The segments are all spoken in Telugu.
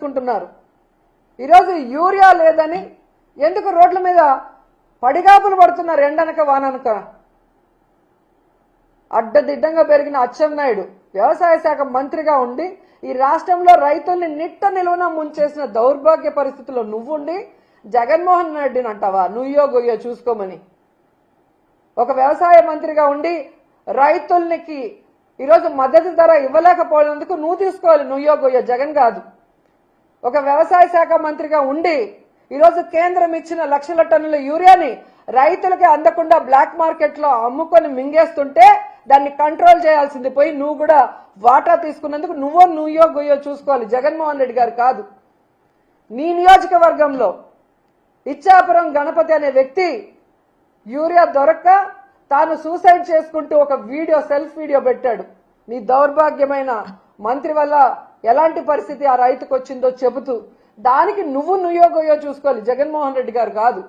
చేసుకుంటున్నారు. ఈరోజు యూరియా లేదని ఎందుకు రోడ్ల మీద పడిగాపులు పడుతున్నారు? ఎండనక వాననక. అడ్డదిడ్డంగా పెరిగిన అచ్చెన్నాయుడు వ్యవసాయ శాఖ మంత్రిగా ఉండి ఈ రాష్ట్రంలో రైతుల్ని నిట్ట నిలువున ముంచేసిన దౌర్భాగ్య పరిస్థితుల్లో నువ్వుండి జగన్మోహన్ రెడ్డిని అంటావా నుయ్యో గొయ్యో చూసుకోమని? ఒక వ్యవసాయ మంత్రిగా ఉండి రైతులకి ఈరోజు మద్దతు ధర ఇవ్వలేకపోయినందుకు నువ్వు తీసుకోవాలి నుయ్యో గొయ్యో, జగన్ కాదు. ఒక వ్యవసాయ శాఖ మంత్రిగా ఉండి ఈరోజు కేంద్రం ఇచ్చిన లక్షల టన్నుల యూరియాని రైతులకి అందకుండా బ్లాక్ మార్కెట్లో అమ్ముకొని మింగేస్తుంటే దాన్ని కంట్రోల్ చేయాల్సింది పోయి నువ్వు కూడా వాటా తీసుకున్నందుకు నుయ్యో గొయ్యో చూసుకోవాలి, జగన్మోహన్ రెడ్డి గారు కాదు. నీ నియోజకవర్గంలో ఇచ్చాపురం గణపతి అనే వ్యక్తి యూరియా దొరక్క తాను సూసైడ్ చేసుకుంటూ ఒక వీడియో సెల్ఫ్ వీడియో పెట్టాడు. నీ దౌర్భాగ్యమైన మంత్రి వల్ల ఎలాంటి పరిస్థితి ఆ రైతుకు వచ్చిందో చెబుతూ దానికి నుయ్యో గొయ్యో చూసుకోవాలి, జగన్మోహన్ రెడ్డి గారు కాదు.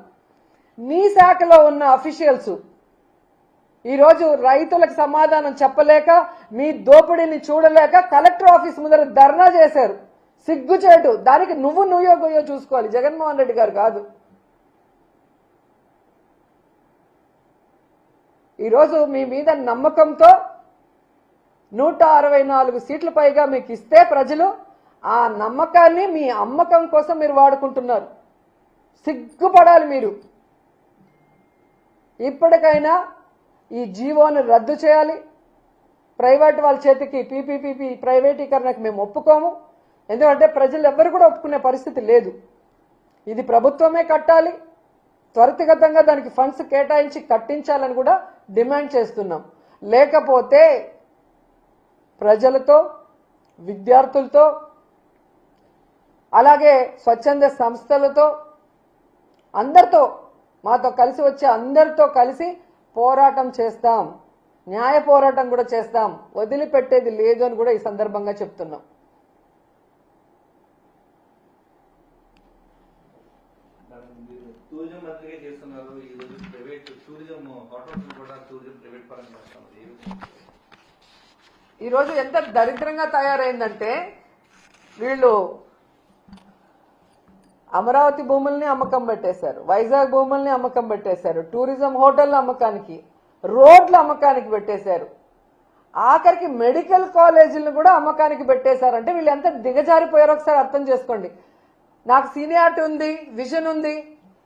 నీ శాఖలో ఉన్న అఫీషియల్స్ ఈరోజు రైతులకు సమాధానం చెప్పలేక మీ దోపిడీని చూడలేక కలెక్టర్ ఆఫీస్ ముందర ధర్నా చేశారు. సిగ్గుచేటు. దానికి నుయ్యో గొయ్యో చూసుకోవాలి, జగన్మోహన్ రెడ్డి గారు కాదు. ఈరోజు మీ మీద నమ్మకంతో 164 సీట్లు పైగా మీకు ఇస్తే ప్రజలు ఆ నమ్మకాన్ని మీ అమ్మకం కోసం మీరు వాడుకుంటున్నారు. సిగ్గుపడాలి మీరు. ఇప్పటికైనా ఈ జీవోను రద్దు చేయాలి. ప్రైవేట్ వాళ్ళ చేతికి పీపీపీ ప్రైవేటీకరణకు మేము ఒప్పుకోము. ఎందుకంటే ప్రజలు ఎవ్వరు కూడా ఒప్పుకునే పరిస్థితి లేదు. ఇది ప్రభుత్వమే కట్టాలి. త్వరితగతంగా దానికి ఫండ్స్ కేటాయించి కట్టించాలని కూడా డిమాండ్ చేస్తున్నాం. లేకపోతే ప్రజలతో, విద్యార్థులతో, అలాగే స్వచ్ఛంద సంస్థలతో అందరితో మాతో కలిసి వచ్చే అందరితో కలిసి పోరాటం చేస్తాం. న్యాయ పోరాటం కూడా చేస్తాం. వదిలిపెట్టేది లేదు అని కూడా ఈ సందర్భంగా చెప్తున్నాం. టూరిజం మంత్రిగా చేస్తున్నారు. ఈ రోజు ప్రైవేట్ టూరిజం హోటల్స్ కూడా టూరిజం ప్రైవేట్ పరంగా చేస్తున్నారు. ఈరోజు ఎంత దరిద్రంగా తయారైందంటే వీళ్ళు అమరావతి భూముల్ని అమ్మకం పెట్టేశారు, వైజాగ్ భూముల్ని అమ్మకం పెట్టేశారు, టూరిజం హోటళ్ల అమ్మకానికి, రోడ్ల అమ్మకానికి పెట్టేశారు, ఆఖరికి మెడికల్ కాలేజీలను కూడా అమ్మకానికి పెట్టేశారంటే వీళ్ళు ఎంత దిగజారిపోయారో ఒకసారి అర్థం చేసుకోండి. నాకు సీనియారిటీ ఉంది, విజన్ ఉంది,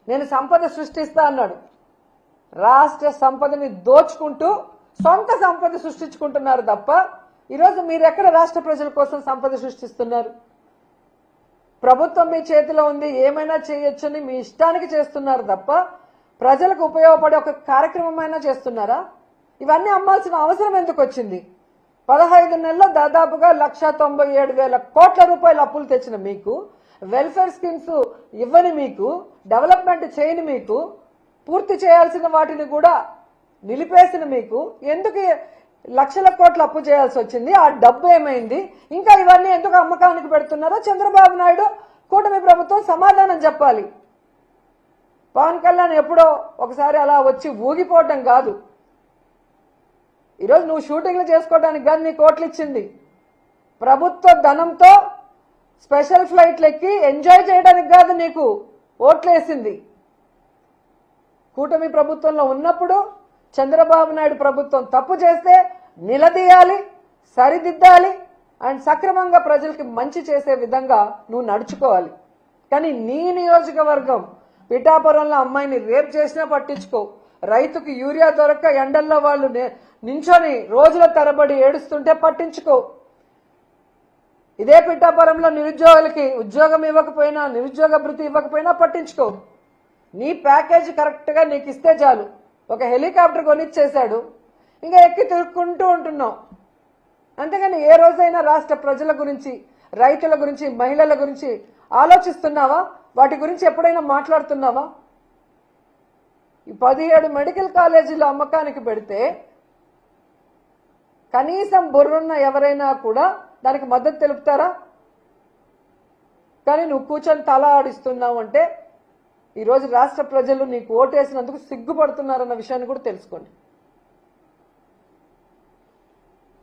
నేను సంపద సృష్టిస్తా అన్నాడు. రాష్ట్ర సంపదని దోచుకుంటూ సొంత సంపద సృష్టించుకుంటున్నారు తప్ప ఈరోజు మీరు ఎక్కడ రాష్ట్ర ప్రజల కోసం సంపద సృష్టిస్తున్నారు? ప్రభుత్వం మీ చేతిలో ఉంది, ఏమైనా చేయొచ్చని మీ ఇష్టానికి చేస్తున్నారు తప్ప ప్రజలకు ఉపయోగపడే ఒక కార్యక్రమమైనా చేస్తున్నారా? ఇవన్నీ అమ్మాల్సిన అవసరం ఎందుకు వచ్చింది? 15 నెలల్లో దాదాపుగా 1,97,000 కోట్ల రూపాయల అప్పులు తెచ్చిన మీకు, వెల్ఫేర్ స్కీమ్స్ ఇవ్వని మీకు, డెవలప్మెంట్ చేయని మీకు, పూర్తి చేయాల్సిన వాటిని కూడా నిలిపేసిన మీకు ఎందుకు లక్షల కోట్ల అప్పు చేయాల్సి వచ్చింది? ఆ డబ్బు ఏమైంది? ఇంకా ఇవన్నీ ఎందుకు అమ్మకానికి పెడుతున్నారో చంద్రబాబు నాయుడు, కూటమి ప్రభుత్వం సమాధానం చెప్పాలి. పవన్ కళ్యాణ్ ఎప్పుడో ఒకసారి అలా వచ్చి ఊగిపోవటం కాదు. ఈరోజు నువ్వు షూటింగ్లు చేసుకోవడానికి కాదు నీ కోట్లు ఇచ్చింది. ప్రభుత్వ ధనంతో స్పెషల్ ఫ్లైట్లు ఎక్కి ఎంజాయ్ చేయడానికి కాదు నీకు ఓట్లేసింది. కూటమి ప్రభుత్వంలో ఉన్నప్పుడు చంద్రబాబు నాయుడు ప్రభుత్వం తప్పు చేస్తే నిలదీయాలి, సరిదిద్దాలి అండ్ సక్రమంగా ప్రజలకి మంచి చేసే విధంగా నువ్వు నడుచుకోవాలి. కానీ నీ నియోజకవర్గం పిఠాపురంలో అమ్మాయిని రేప్ చేసినా పట్టించుకో, రైతుకు యూరియా దొరక్క ఎండల్లో వాళ్ళు నించొని రోజుల తరబడి ఏడుస్తుంటే పట్టించుకో, ఇదే పిఠాపురంలో నిరుద్యోగులకి ఉద్యోగం ఇవ్వకపోయినా, నిరుద్యోగ భృతి ఇవ్వకపోయినా పట్టించుకో. నీ ప్యాకేజ్ కరెక్ట్గా నీకు ఇస్తే చాలు. ఒక హెలికాప్టర్ కొనిచ్చేశాడు, ఇంకా ఎక్కి తిరుక్కుంటూ ఉంటున్నావు. అంతేగాని ఏ రోజైనా రాష్ట్ర ప్రజల గురించి, రైతుల గురించి, మహిళల గురించి ఆలోచిస్తున్నావా? వాటి గురించి ఎప్పుడైనా మాట్లాడుతున్నావా? ఈ 17 మెడికల్ కాలేజీలు అమ్మకానికి పెడితే కనీసం బుర్రున్న ఎవరైనా కూడా దానికి మద్దతు తెలుపుతారా? కానీ నువ్వు కూర్చొని తల ఆడిస్తున్నావు అంటే ఈరోజు రాష్ట్ర ప్రజలు నీకు ఓటేసినందుకు సిగ్గుపడుతున్నారన్న విషయాన్ని కూడా తెలుసుకోండి.